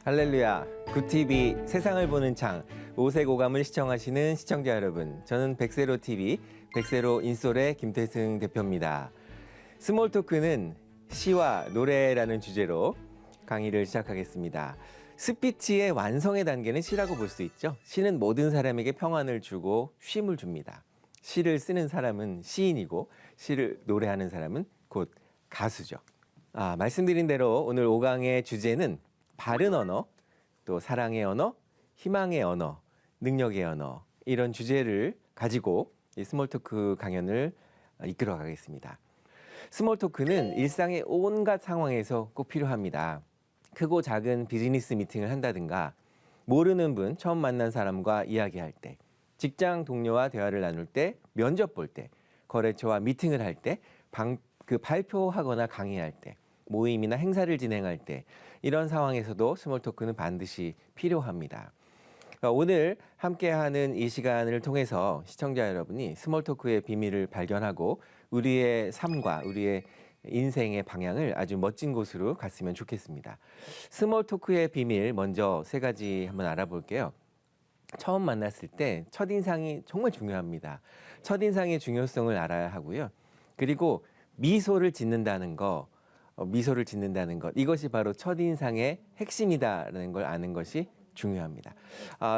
할렐루야, 굿TV 세상을 보는 창, 오색오감을 시청하시는 시청자 여러분, 저는 백세로TV 백세로 인솔의 김태승 대표입니다. 스몰토크는 시와 노래라는 주제로 강의를 시작하겠습니다. 스피치의 완성의 단계는 시라고 볼 수 있죠. 시는 모든 사람에게 평안을 주고 쉼을 줍니다. 시를 쓰는 사람은 시인이고 시를 노래하는 사람은 곧 가수죠. 말씀드린 대로 오늘 5강의 주제는 바른 언어, 또 사랑의 언어, 희망의 언어, 능력의 언어, 이런 주제를 가지고 이 스몰토크 강연을 이끌어 가겠습니다. 스몰토크는 일상의 온갖 상황에서 꼭 필요합니다. 크고 작은 비즈니스 미팅을 한다든가, 모르는 분, 처음 만난 사람과 이야기할 때, 직장 동료와 대화를 나눌 때, 면접 볼 때, 거래처와 미팅을 할 때, 발표하거나 강의할 때, 모임이나 행사를 진행할 때, 이런 상황에서도 스몰토크는 반드시 필요합니다. 오늘 함께하는 이 시간을 통해서 시청자 여러분이 스몰토크의 비밀을 발견하고 우리의 삶과 우리의 인생의 방향을 아주 멋진 곳으로 갔으면 좋겠습니다. 스몰토크의 비밀 먼저 세 가지 한번 알아볼게요. 처음 만났을 때 첫인상이 정말 중요합니다. 첫인상의 중요성을 알아야 하고요. 그리고 미소를 짓는다는 것, 이것이 바로 첫인상의 핵심이다라는 걸 아는 것이 중요합니다.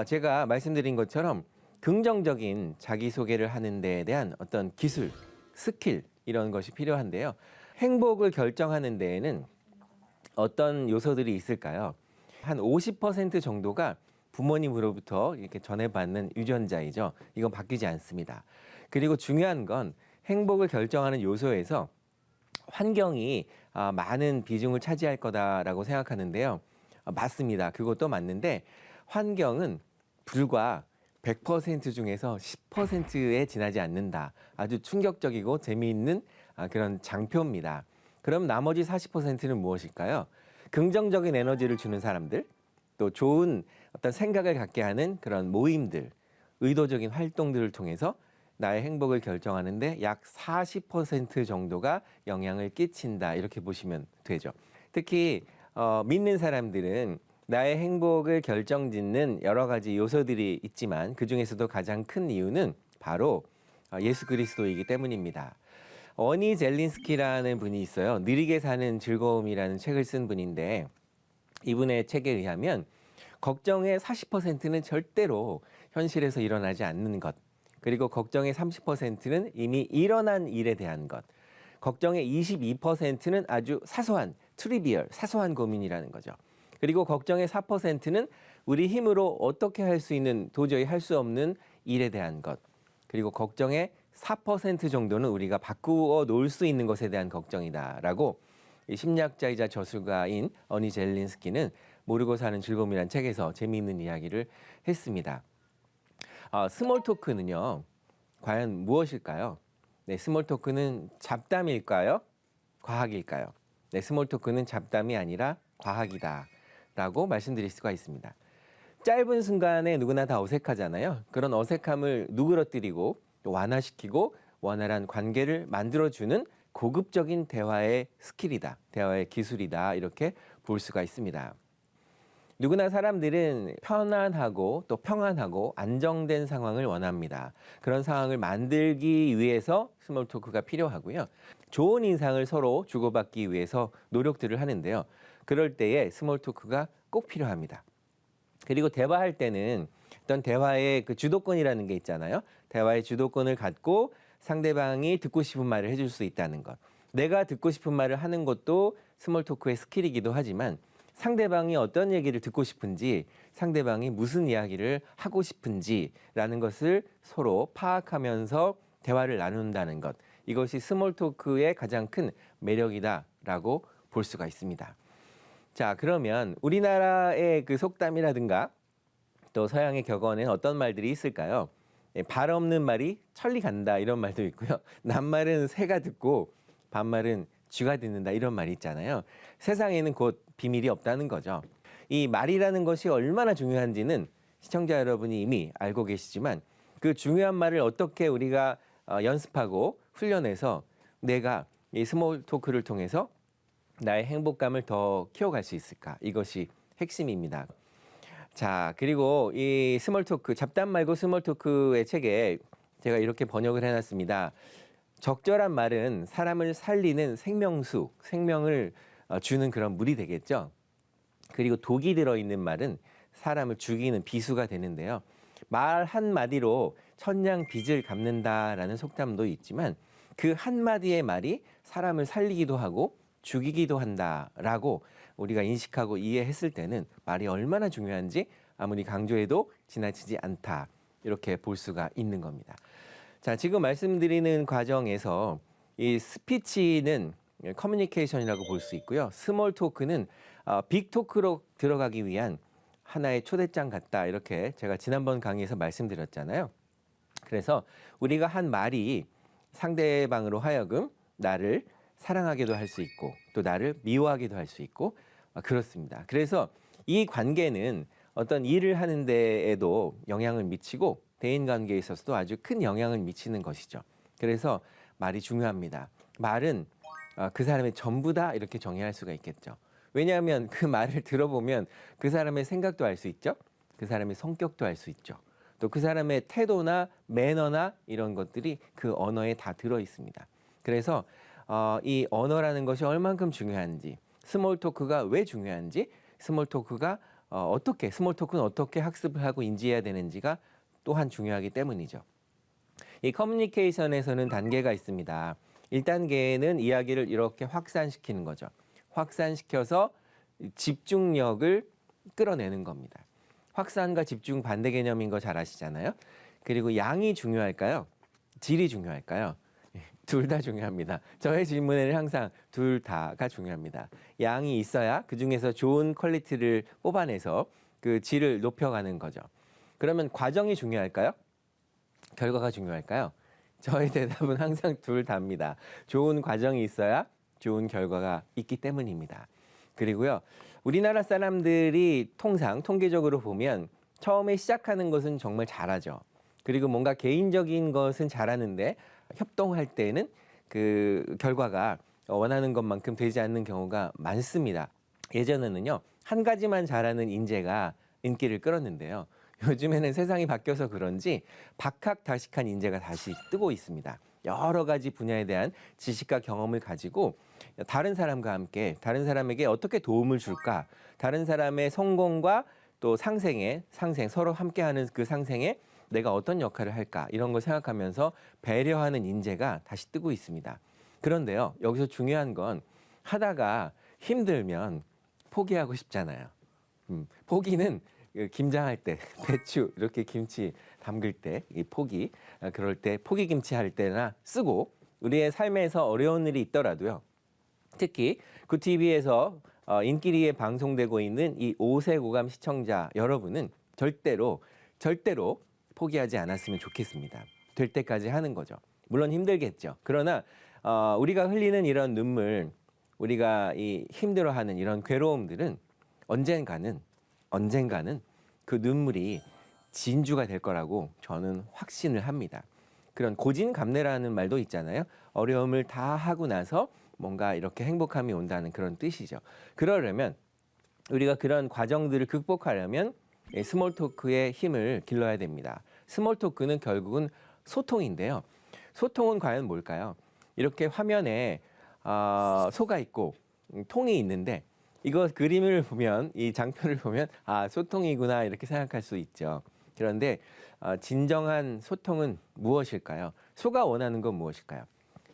제가 말씀드린 것처럼 긍정적인 자기소개를 하는 데에 대한 어떤 기술, 스킬, 이런 것이 필요한데요. 행복을 결정하는 데에는 어떤 요소들이 있을까요? 한 50% 정도가 부모님으로부터 이렇게 전해받는 유전자이죠. 이건 바뀌지 않습니다. 그리고 중요한 건 행복을 결정하는 요소에서 환경이 많은 비중을 차지할 거다라고 생각하는데요. 맞습니다. 그것도 맞는데 환경은 불과 100% 중에서 10%에 지나지 않는다. 아주 충격적이고 재미있는 그런 장표입니다. 그럼 나머지 40%는 무엇일까요? 긍정적인 에너지를 주는 사람들, 또 좋은 어떤 생각을 갖게 하는 그런 모임들, 의도적인 활동들을 통해서 나의 행복을 결정하는데 약 40% 정도가 영향을 끼친다, 이렇게 보시면 되죠. 특히 믿는 사람들은 나의 행복을 결정짓는 여러 가지 요소들이 있지만 그 중에서도 가장 큰 이유는 바로 예수 그리스도이기 때문입니다. 어니 젤린스키라는 분이 있어요. 느리게 사는 즐거움이라는 책을 쓴 분인데, 이분의 책에 의하면 걱정의 40%는 절대로 현실에서 일어나지 않는 것, 그리고 걱정의 30%는 이미 일어난 일에 대한 것, 걱정의 22%는 아주 사소한, 트리비얼, 사소한 고민이라는 거죠. 그리고 걱정의 4%는 우리 힘으로 어떻게 할 수 있는, 도저히 할 수 없는 일에 대한 것, 그리고 걱정의 4% 정도는 우리가 바꾸어 놓을 수 있는 것에 대한 걱정이다라고 심리학자이자 저술가인 어니 젤린스키는 모르고 사는 즐거움이라는 책에서 재미있는 이야기를 했습니다. 스몰 토크는요, 과연 무엇일까요? 네, 스몰 토크는 잡담일까요? 과학일까요? 네, 스몰 토크는 잡담이 아니라 과학이다라고 말씀드릴 수가 있습니다. 짧은 순간에 누구나 다 어색하잖아요. 그런 어색함을 누그러뜨리고 또 완화시키고 원활한 관계를 만들어주는 고급적인 대화의 스킬이다, 대화의 기술이다, 이렇게 볼 수가 있습니다. 누구나 사람들은 편안하고 또 평안하고 안정된 상황을 원합니다. 그런 상황을 만들기 위해서 스몰 토크가 필요하고요. 좋은 인상을 서로 주고받기 위해서 노력들을 하는데요. 그럴 때에 스몰 토크가 꼭 필요합니다. 그리고 대화할 때는 어떤 대화의 그 주도권이라는 게 있잖아요. 대화의 주도권을 갖고 상대방이 듣고 싶은 말을 해줄 수 있다는 것. 내가 듣고 싶은 말을 하는 것도 스몰 토크의 스킬이기도 하지만 상대방이 어떤 얘기를 듣고 싶은지, 상대방이 무슨 이야기를 하고 싶은지라는 것을 서로 파악하면서 대화를 나눈다는 것. 이것이 스몰 토크의 가장 큰 매력이다라고 볼 수가 있습니다. 자, 그러면 우리나라의 그 속담이라든가 또 서양의 격언에는 어떤 말들이 있을까요? 발 없는 말이 천리 간다, 이런 말도 있고요. 낱말은 새가 듣고 반말은 쥐가 듣는다, 이런 말이 있잖아요. 세상에는 곧 비밀이 없다는 거죠. 이 말이라는 것이 얼마나 중요한지는 시청자 여러분이 이미 알고 계시지만 그 중요한 말을 어떻게 우리가 연습하고 훈련해서 내가 이 스몰 토크를 통해서 나의 행복감을 더 키워갈 수 있을까? 이것이 핵심입니다. 자, 그리고 이 스몰 토크, 잡담 말고 스몰 토크의 책에 제가 이렇게 번역을 해놨습니다. 적절한 말은 사람을 살리는 생명수, 생명을 주는 그런 물이 되겠죠. 그리고 독이 들어있는 말은 사람을 죽이는 비수가 되는데요. 말 한마디로 천냥 빚을 갚는다라는 속담도 있지만 그 한마디의 말이 사람을 살리기도 하고 죽이기도 한다라고 우리가 인식하고 이해했을 때는 말이 얼마나 중요한지 아무리 강조해도 지나치지 않다. 이렇게 볼 수가 있는 겁니다. 자, 지금 말씀드리는 과정에서 이 스피치는 커뮤니케이션이라고 볼 수 있고요. 스몰 토크는 빅 토크로 들어가기 위한 하나의 초대장 같다. 이렇게 제가 지난번 강의에서 말씀드렸잖아요. 그래서 우리가 한 말이 상대방으로 하여금 나를 사랑하게도 할 수 있고 또 나를 미워하기도 할 수 있고 그렇습니다. 그래서 이 관계는 어떤 일을 하는 데에도 영향을 미치고 대인관계에 있어서도 아주 큰 영향을 미치는 것이죠. 그래서 말이 중요합니다. 말은 그 사람의 전부다 이렇게 정의할 수가 있겠죠. 왜냐하면 그 말을 들어보면 그 사람의 생각도 알 수 있죠. 그 사람의 성격도 알 수 있죠. 또 그 사람의 태도나 매너나 이런 것들이 그 언어에 다 들어 있습니다. 그래서 이 언어라는 것이 얼만큼 중요한지, 스몰 토크가 왜 중요한지, 스몰 토크는 어떻게 학습을 하고 인지해야 되는지가 또한 중요하기 때문이죠. 이 커뮤니케이션에서는 단계가 있습니다. 1단계는 이야기를 이렇게 확산시키는 거죠. 확산시켜서 집중력을 끌어내는 겁니다. 확산과 집중 반대 개념인 거 잘 아시잖아요. 그리고 양이 중요할까요? 질이 중요할까요? 둘 다 중요합니다. 저의 질문에는 항상 둘 다가 중요합니다. 양이 있어야 그중에서 좋은 퀄리티를 뽑아내서 그 질을 높여가는 거죠. 그러면 과정이 중요할까요? 결과가 중요할까요? 저의 대답은 항상 둘 다입니다. 좋은 과정이 있어야 좋은 결과가 있기 때문입니다. 그리고요, 우리나라 사람들이 통계적으로 보면 처음에 시작하는 것은 정말 잘하죠. 그리고 뭔가 개인적인 것은 잘하는데 협동할 때는 그 결과가 원하는 것만큼 되지 않는 경우가 많습니다. 예전에는요, 한 가지만 잘하는 인재가 인기를 끌었는데요. 요즘에는 세상이 바뀌어서 그런지 박학다식한 인재가 다시 뜨고 있습니다. 여러 가지 분야에 대한 지식과 경험을 가지고 다른 사람과 함께 다른 사람에게 어떻게 도움을 줄까? 다른 사람의 성공과 또 상생 서로 함께하는 그 상생에 내가 어떤 역할을 할까? 이런 걸 생각하면서 배려하는 인재가 다시 뜨고 있습니다. 그런데요, 여기서 중요한 건 하다가 힘들면 포기하고 싶잖아요. 포기는 김장할 때, 배추 이렇게 김치 담글 때, 이 포기, 그럴 때 포기 김치 할 때나 쓰고 우리의 삶에서 어려운 일이 있더라도요. 특히 굿TV에서 인기리에 방송되고 있는 이 5세 고감 시청자 여러분은 절대로 포기하지 않았으면 좋겠습니다. 될 때까지 하는 거죠. 물론 힘들겠죠. 그러나 우리가 흘리는 이런 눈물, 우리가 이 힘들어하는 이런 괴로움들은 언젠가는 그 눈물이 진주가 될 거라고 저는 확신을 합니다. 그런 고진감래라는 말도 있잖아요. 어려움을 다 하고 나서 뭔가 이렇게 행복함이 온다는 그런 뜻이죠. 그러려면 우리가 그런 과정들을 극복하려면 스몰 토크의 힘을 길러야 됩니다. 스몰 토크는 결국은 소통인데요. 소통은 과연 뭘까요? 이렇게 화면에 소가 있고 통이 있는데 이거 그림을 보면, 이 장표를 보면 소통이구나 이렇게 생각할 수 있죠. 그런데 진정한 소통은 무엇일까요? 소가 원하는 건 무엇일까요?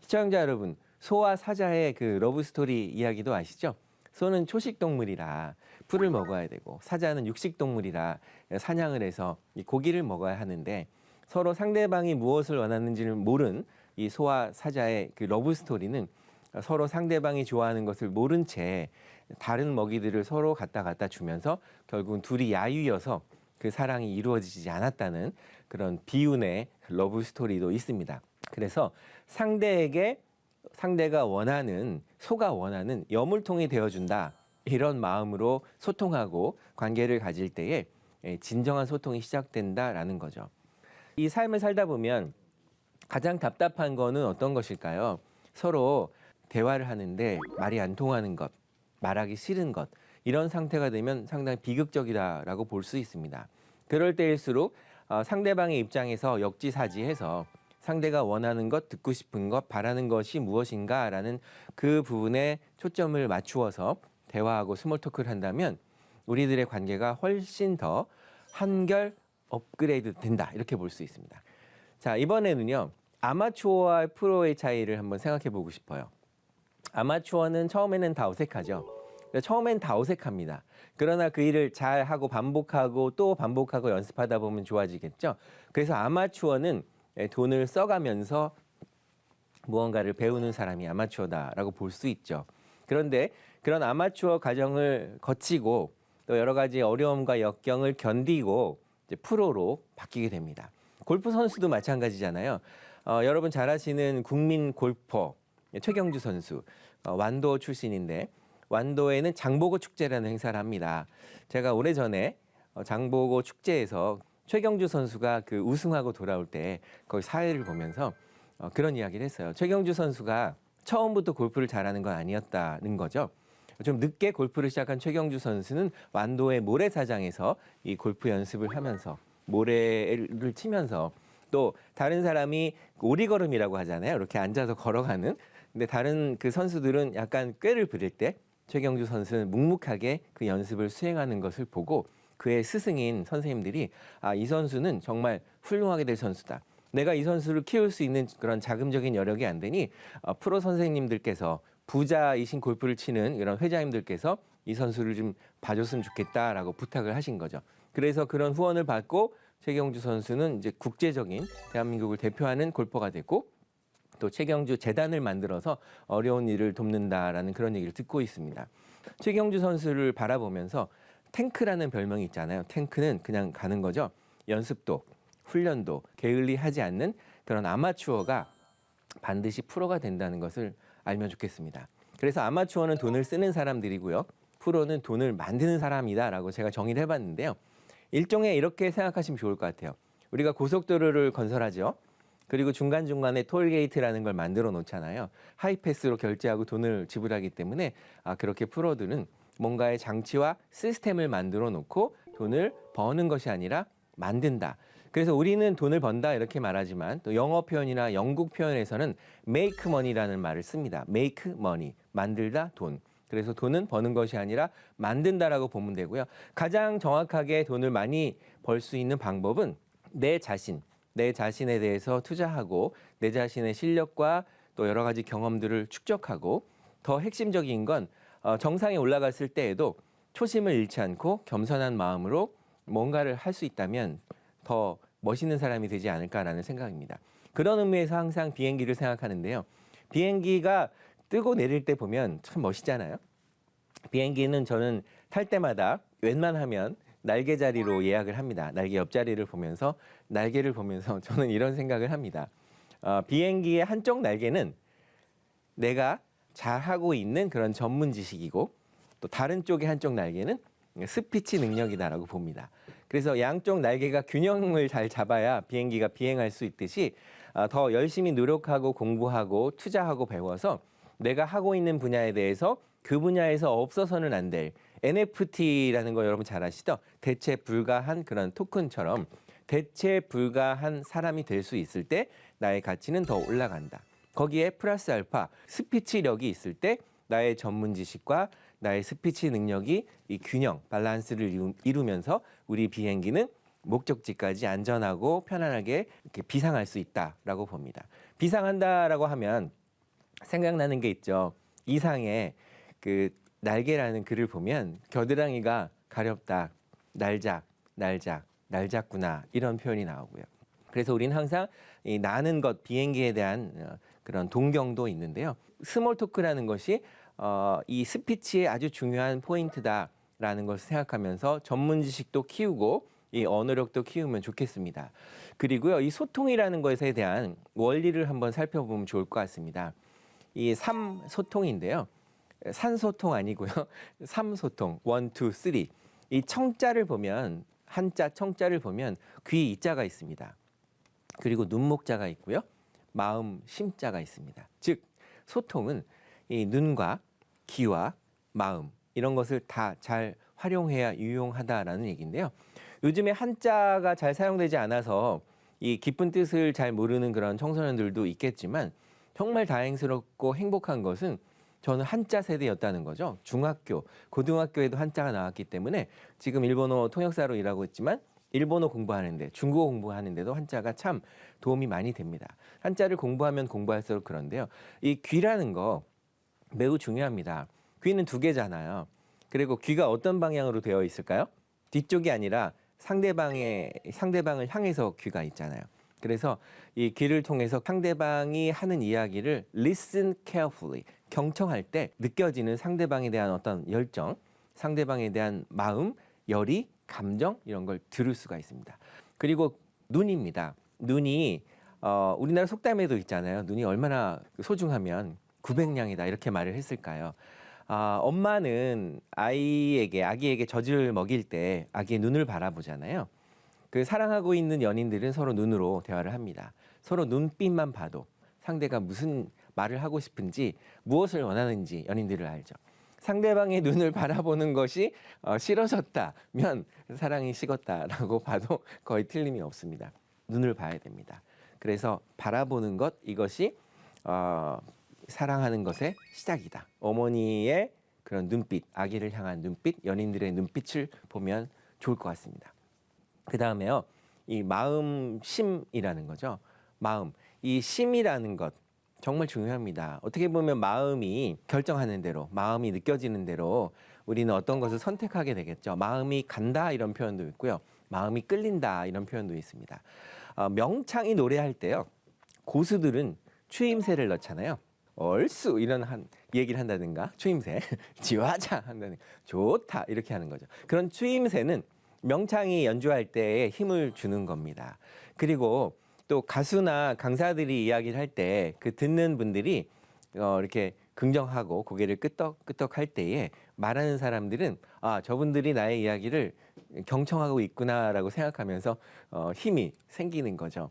시청자 여러분, 소와 사자의 그 러브 스토리 이야기도 아시죠? 소는 초식 동물이라 풀을 먹어야 되고 사자는 육식 동물이라 사냥을 해서 이 고기를 먹어야 하는데 서로 상대방이 무엇을 원하는지를 모른 이 소와 사자의 그 러브 스토리는 서로 상대방이 좋아하는 것을 모른 채 다른 먹이들을 서로 갖다 주면서 결국은 둘이 야유여서 그 사랑이 이루어지지 않았다는 그런 비운의 러브 스토리도 있습니다. 그래서 상대가 원하는, 소가 원하는 여물통이 되어준다. 이런 마음으로 소통하고 관계를 가질 때에 진정한 소통이 시작된다라는 거죠. 이 삶을 살다 보면 가장 답답한 거는 어떤 것일까요? 서로 대화를 하는데 말이 안 통하는 것, 말하기 싫은 것, 이런 상태가 되면 상당히 비극적이다라고 볼 수 있습니다. 그럴 때일수록 상대방의 입장에서 역지사지해서 상대가 원하는 것, 듣고 싶은 것, 바라는 것이 무엇인가라는 그 부분에 초점을 맞추어서 대화하고 스몰 토크를 한다면 우리들의 관계가 훨씬 더 한결 업그레이드 된다, 이렇게 볼 수 있습니다. 자, 이번에는요, 아마추어와 프로의 차이를 한번 생각해 보고 싶어요. 아마추어는 처음에는 다 어색하죠. 처음엔 다 어색합니다. 그러나 그 일을 잘 하고 반복하고 또 반복하고 연습하다 보면 좋아지겠죠. 그래서 아마추어는 돈을 써가면서 무언가를 배우는 사람이 아마추어다라고 볼 수 있죠. 그런데 그런 아마추어 과정을 거치고 또 여러 가지 어려움과 역경을 견디고 이제 프로로 바뀌게 됩니다. 골프 선수도 마찬가지잖아요. 여러분 잘 아시는 국민 골퍼 최경주 선수, 완도 출신인데 완도에는 장보고 축제라는 행사를 합니다. 제가 오래전에 장보고 축제에서 최경주 선수가 그 우승하고 돌아올 때 거기 사회를 보면서 그런 이야기를 했어요. 최경주 선수가 처음부터 골프를 잘하는 건 아니었다는 거죠. 좀 늦게 골프를 시작한 최경주 선수는 완도의 모래사장에서 이 골프 연습을 하면서 모래를 치면서 또 다른 사람이 오리걸음이라고 하잖아요. 이렇게 앉아서 걸어가는. 근데 다른 그 선수들은 약간 꾀를 부릴 때 최경주 선수는 묵묵하게 그 연습을 수행하는 것을 보고 그의 스승인 선생님들이 이 선수는 정말 훌륭하게 될 선수다. 내가 이 선수를 키울 수 있는 그런 자금적인 여력이 안 되니 프로 선생님들께서 부자이신 골프를 치는 이런 회장님들께서 이 선수를 좀 봐줬으면 좋겠다라고 부탁을 하신 거죠. 그래서 그런 후원을 받고 최경주 선수는 이제 국제적인 대한민국을 대표하는 골퍼가 됐고 또 최경주 재단을 만들어서 어려운 일을 돕는다라는 그런 얘기를 듣고 있습니다. 최경주 선수를 바라보면서 탱크라는 별명이 있잖아요. 탱크는 그냥 가는 거죠. 연습도 훈련도 게을리하지 않는 그런 아마추어가 반드시 프로가 된다는 것을 알면 좋겠습니다. 그래서 아마추어는 돈을 쓰는 사람들이고요. 프로는 돈을 만드는 사람이다라고 제가 정의를 해봤는데요. 일종의 이렇게 생각하시면 좋을 것 같아요. 우리가 고속도로를 건설하죠. 그리고 중간중간에 톨게이트라는 걸 만들어 놓잖아요. 하이패스로 결제하고 돈을 지불하기 때문에 그렇게 프로들은 뭔가의 장치와 시스템을 만들어 놓고 돈을 버는 것이 아니라 만든다. 그래서 우리는 돈을 번다 이렇게 말하지만 또 영어 표현이나 영국 표현에서는 make money라는 말을 씁니다. make money, 만들다 돈. 그래서 돈은 버는 것이 아니라 만든다라고 보면 되고요. 가장 정확하게 돈을 많이 벌 수 있는 방법은 내 자신에 대해서 투자하고 내 자신의 실력과 또 여러 가지 경험들을 축적하고 더 핵심적인 건 정상에 올라갔을 때에도 초심을 잃지 않고 겸손한 마음으로 뭔가를 할 수 있다면 더 멋있는 사람이 되지 않을까라는 생각입니다. 그런 의미에서 항상 비행기를 생각하는데요. 비행기가 뜨고 내릴 때 보면 참 멋있잖아요. 비행기는 저는 탈 때마다 웬만하면 날개 자리로 예약을 합니다. 날개 옆자리를 보면서 날개를 보면서 저는 이런 생각을 합니다. 비행기의 한쪽 날개는 내가 잘하고 있는 그런 전문 지식이고 또 다른 쪽의 한쪽 날개는 스피치 능력이다라고 봅니다. 그래서 양쪽 날개가 균형을 잘 잡아야 비행기가 비행할 수 있듯이 더 열심히 노력하고 공부하고 투자하고 배워서 내가 하고 있는 분야에 대해서 그 분야에서 없어서는 안 될 NFT라는 거 여러분 잘 아시죠? 대체 불가한 그런 토큰처럼 대체 불가한 사람이 될 수 있을 때 나의 가치는 더 올라간다. 거기에 플러스 알파 스피치력이 있을 때 나의 전문 지식과 나의 스피치 능력이 이 균형, 밸런스를 이루면서 우리 비행기는 목적지까지 안전하고 편안하게 이렇게 비상할 수 있다라고 봅니다. 비상한다라고 하면 생각나는 게 있죠. 이상에 그 날개라는 글을 보면 겨드랑이가 가렵다, 날작구나 이런 표현이 나오고요. 그래서 우리는 항상 이 나는 것, 비행기에 대한 그런 동경도 있는데요. 스몰 토크라는 것이 이 스피치의 아주 중요한 포인트다라는 것을 생각하면서 전문 지식도 키우고 이 언어력도 키우면 좋겠습니다. 그리고요, 이 소통이라는 것에 대한 원리를 한번 살펴보면 좋을 것 같습니다. 이 삼소통인데요. 산소통 아니고요. 삼소통, 1, 2, 3. 이 청자를 보면 한자 청자를 보면 귀 이자가 있습니다. 그리고 눈목자가 있고요. 마음 심자가 있습니다. 즉 소통은 이 눈과 귀와 마음 이런 것을 다 잘 활용해야 유용하다라는 얘기인데요. 요즘에 한자가 잘 사용되지 않아서 이 깊은 뜻을 잘 모르는 그런 청소년들도 있겠지만 정말 다행스럽고 행복한 것은 저는 한자 세대였다는 거죠. 중학교, 고등학교에도 한자가 나왔기 때문에 지금 일본어 통역사로 일하고 있지만 일본어 공부하는데, 중국어 공부하는데도 한자가 참 도움이 많이 됩니다. 한자를 공부하면 공부할수록 그런데요. 이 귀라는 거 매우 중요합니다. 귀는 두 개잖아요. 그리고 귀가 어떤 방향으로 되어 있을까요? 뒤쪽이 아니라 상대방을 향해서 귀가 있잖아요. 그래서 이 귀를 통해서 상대방이 하는 이야기를 listen carefully, 경청할 때 느껴지는 상대방에 대한 어떤 열정, 상대방에 대한 마음, 열의, 감정 이런 걸 들을 수가 있습니다. 그리고 눈입니다. 눈이 우리나라 속담에도 있잖아요. 눈이 얼마나 소중하면 900냥이다 이렇게 말을 했을까요? 엄마는 아기에게 젖을 먹일 때 아기의 눈을 바라보잖아요. 그 사랑하고 있는 연인들은 서로 눈으로 대화를 합니다. 서로 눈빛만 봐도 상대가 무슨 말을 하고 싶은지 무엇을 원하는지 연인들을 알죠. 상대방의 눈을 바라보는 것이 싫어졌다면 사랑이 식었다라고 봐도 거의 틀림이 없습니다. 눈을 봐야 됩니다. 그래서 바라보는 것 이것이 사랑하는 것의 시작이다. 어머니의 그런 눈빛, 아기를 향한 눈빛, 연인들의 눈빛을 보면 좋을 것 같습니다. 그 다음에요, 이 마음심이라는 거죠. 마음, 이 심이라는 것 정말 중요합니다. 어떻게 보면 마음이 결정하는 대로, 마음이 느껴지는 대로 우리는 어떤 것을 선택하게 되겠죠. 마음이 간다 이런 표현도 있고요. 마음이 끌린다 이런 표현도 있습니다. 명창이 노래할 때요, 고수들은 추임새를 넣잖아요. 얼쑤 이런 얘기를 한다든가, 추임새 지화자 한다든가, 좋다 이렇게 하는 거죠. 그런 추임새는 명창이 연주할 때에 힘을 주는 겁니다. 그리고 또 가수나 강사들이 이야기를 할 때 그 듣는 분들이 이렇게 긍정하고 고개를 끄덕끄덕 할 때에 말하는 사람들은 저분들이 나의 이야기를 경청하고 있구나라고 생각하면서 힘이 생기는 거죠.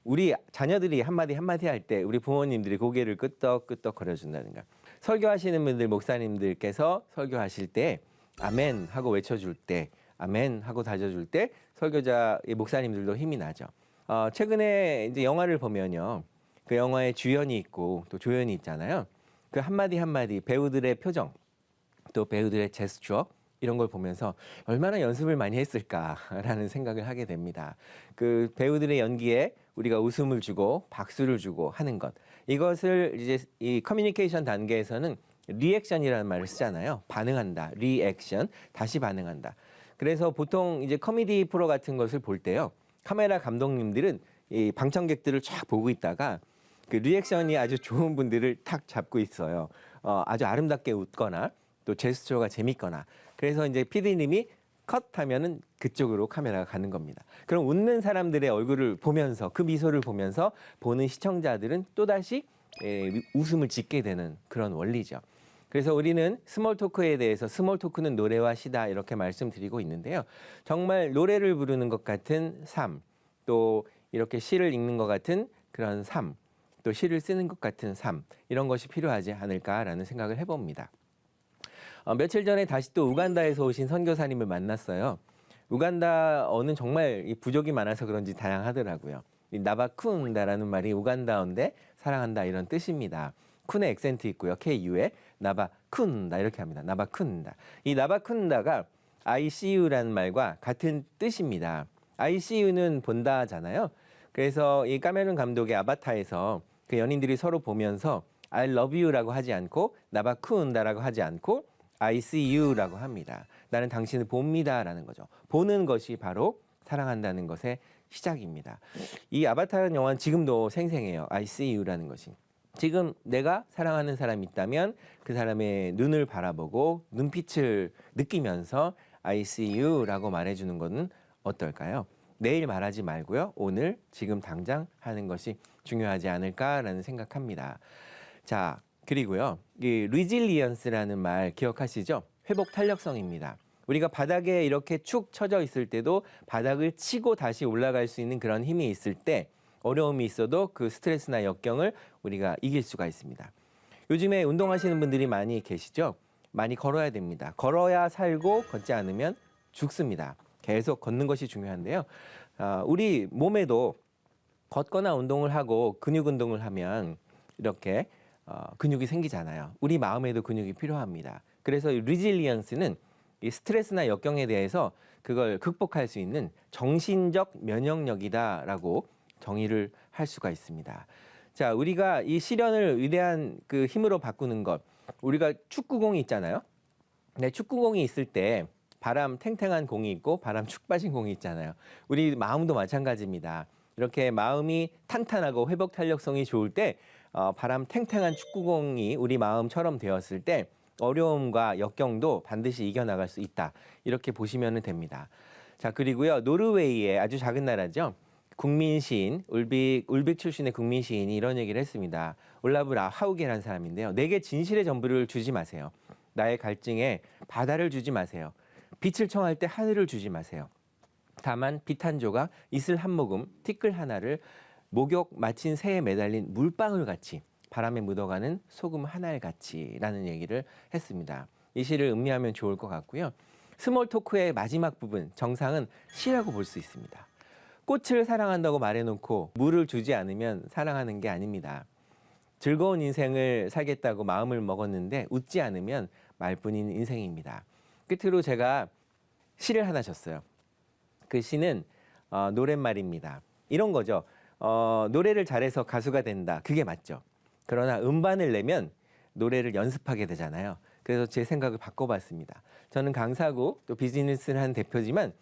우리 자녀들이 한마디 할 때 우리 부모님들이 고개를 끄덕끄덕 거려준다든가, 설교하시는 분들, 목사님들께서 설교하실 때 아멘 하고 외쳐줄 때, 아멘 하고 다져줄 때 설교자의 목사님들도 힘이 나죠. 최근에 이제 영화를 보면요, 그 영화에 주연이 있고 또 조연이 있잖아요. 그 한마디 배우들의 표정, 또 배우들의 제스처 이런 걸 보면서 얼마나 연습을 많이 했을까라는 생각을 하게 됩니다. 그 배우들의 연기에 우리가 웃음을 주고 박수를 주고 하는 것, 이것을 이제 이 커뮤니케이션 단계에서는 리액션이라는 말을 쓰잖아요. 반응한다, 리액션, 다시 반응한다. 그래서 보통 이제 코미디 프로 같은 것을 볼 때요, 카메라 감독님들은 이 방청객들을 쫙 보고 있다가 그 리액션이 아주 좋은 분들을 탁 잡고 있어요. 아주 아름답게 웃거나 또 제스처가 재밌거나. 그래서 이제 PD님이 컷하면은 그쪽으로 카메라가 가는 겁니다. 그럼 웃는 사람들의 얼굴을 보면서, 그 미소를 보면서 보는 시청자들은 또다시 웃음을 짓게 되는 그런 원리죠. 그래서 우리는 스몰 토크에 대해서, 스몰 토크는 노래와 시다 이렇게 말씀드리고 있는데요. 정말 노래를 부르는 것 같은 삶, 또 이렇게 시를 읽는 것 같은 그런 삶, 또 시를 쓰는 것 같은 삶, 이런 것이 필요하지 않을까라는 생각을 해봅니다. 며칠 전에 다시 또 우간다에서 오신 선교사님을 만났어요. 우간다어는 정말 이 부족이 많아서 그런지 다양하더라고요. 이 나바쿤다라는 말이 우간다어인데 사랑한다 이런 뜻입니다. 쿤의 액센트 있고요. KU에 나바쿤다 이렇게 합니다. 나바쿤다. 이 나바쿤다가 I see you라는 말과 같은 뜻입니다. I see you는 본다잖아요. 그래서 이 카메룬 감독의 아바타에서 그 연인들이 서로 보면서 I love you라고 하지 않고 나바쿤다라고 하지 않고 I see you라고 합니다. 나는 당신을 봅니다라는 거죠. 보는 것이 바로 사랑한다는 것의 시작입니다. 이 아바타라는 영화는 지금도 생생해요. I see you라는 것이. 지금 내가 사랑하는 사람이 있다면 그 사람의 눈을 바라보고 눈빛을 느끼면서 I see you라고 말해주는 것은 어떨까요? 내일 말하지 말고요. 오늘 지금 당장 하는 것이 중요하지 않을까라는 생각합니다. 자, 그리고요, 이 리질리언스라는 말 기억하시죠? 회복 탄력성입니다. 우리가 바닥에 이렇게 축 처져 있을 때도 바닥을 치고 다시 올라갈 수 있는 그런 힘이 있을 때, 어려움이 있어도 그 스트레스나 역경을 우리가 이길 수가 있습니다. 요즘에 운동하시는 분들이 많이 계시죠? 많이 걸어야 됩니다. 걸어야 살고 걷지 않으면 죽습니다. 계속 걷는 것이 중요한데요. 우리 몸에도 걷거나 운동을 하고 근육 운동을 하면 이렇게 근육이 생기잖아요. 우리 마음에도 근육이 필요합니다. 그래서 리질리언스는 이 스트레스나 역경에 대해서 그걸 극복할 수 있는 정신적 면역력이다라고 정의를 할 수가 있습니다. 자, 우리가 이 시련을 위대한 그 힘으로 바꾸는 것, 우리가 축구공이 있잖아요. 네, 축구공이 있을 때 바람 탱탱한 공이 있고 바람 축 빠진 공이 있잖아요. 우리 마음도 마찬가지입니다. 이렇게 마음이 탄탄하고 회복 탄력성이 좋을 때 바람 탱탱한 축구공이 우리 마음처럼 되었을 때 어려움과 역경도 반드시 이겨나갈 수 있다. 이렇게 보시면 됩니다. 자, 그리고요. 노르웨이의 아주 작은 나라죠. 국민 시인, 울빅 출신의 국민 시인이 이런 얘기를 했습니다. 올라브 하우게라는 사람인데요. 내게 진실의 전부를 주지 마세요. 나의 갈증에 바다를 주지 마세요. 빛을 청할 때 하늘을 주지 마세요. 다만 빛 한 조각, 이슬 한 모금, 티끌 하나를 목욕 마친 새에 매달린 물방울 같이 바람에 묻어가는 소금 한 알같이라는 얘기를 했습니다. 이 시를 음미하면 좋을 것 같고요. 스몰 토크의 마지막 부분, 정상은 시라고 볼 수 있습니다. 꽃을 사랑한다고 말해놓고 물을 주지 않으면 사랑하는 게 아닙니다. 즐거운 인생을 살겠다고 마음을 먹었는데 웃지 않으면 말뿐인 인생입니다. 끝으로 제가 시를 하나 줬어요. 그 시는 노랫말입니다. 이런 거죠. 노래를 잘해서 가수가 된다. 그게 맞죠. 그러나 음반을 내면 노래를 연습하게 되잖아요. 그래서 제 생각을 바꿔봤습니다. 저는 강사고 또 비즈니스를 한 대표지만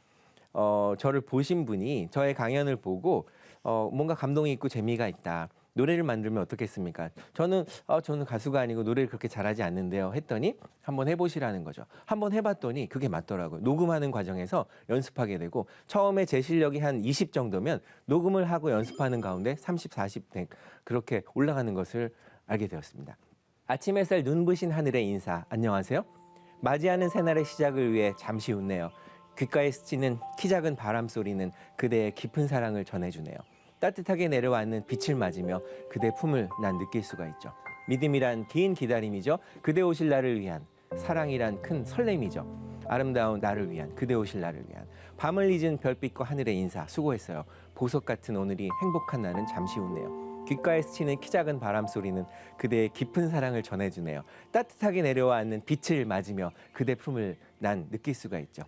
저를 보신 분이 저의 강연을 보고 뭔가 감동이 있고 재미가 있다. 노래를 만들면 어떻겠습니까? 저는 가수가 아니고 노래를 그렇게 잘하지 않는데요. 했더니 한번 해보시라는 거죠. 한번 해봤더니 그게 맞더라고요. 녹음하는 과정에서 연습하게 되고 처음에 제 실력이 한 20 정도면 녹음을 하고 연습하는 가운데 30, 40 그렇게 올라가는 것을 알게 되었습니다. 아침 햇살 눈부신 하늘의 인사, 안녕하세요. 맞이하는 새날의 시작을 위해 잠시 웃네요. 귓가에 스치는 키 작은 바람 소리는 그대의 깊은 사랑을 전해주네요. 따뜻하게 내려왔는 빛을 맞으며 그대 품을 난 느낄 수가 있죠. 믿음이란 긴 기다림이죠. 그대 오실 날을 위한, 사랑이란 큰 설렘이죠. 아름다운 나를 위한, 그대 오실 날을 위한. 밤을 잊은 별빛과 하늘의 인사 수고했어요. 보석 같은 오늘이 행복한 나는 잠시 웃네요. 귓가에 스치는 키 작은 바람 소리는 그대의 깊은 사랑을 전해주네요. 따뜻하게 내려왔는 빛을 맞으며 그대 품을 난 느낄 수가 있죠.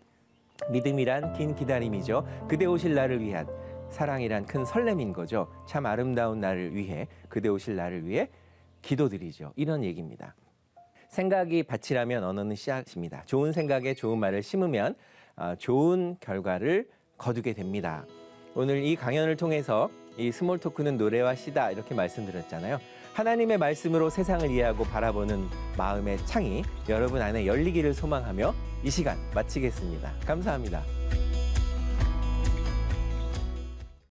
믿음이란 긴 기다림이죠. 그대 오실 날을 위한, 사랑이란 큰 설렘인 거죠. 참 아름다운 나를 위해, 그대 오실 나를 위해 기도드리죠. 이런 얘기입니다. 생각이 밭이라면 언어는 씨앗입니다. 좋은 생각에 좋은 말을 심으면 좋은 결과를 거두게 됩니다. 오늘 이 강연을 통해서 이 스몰 토크는 노래와 시다 이렇게 말씀드렸잖아요. 하나님의 말씀으로 세상을 이해하고 바라보는 마음의 창이 여러분 안에 열리기를 소망하며 이 시간 마치겠습니다. 감사합니다.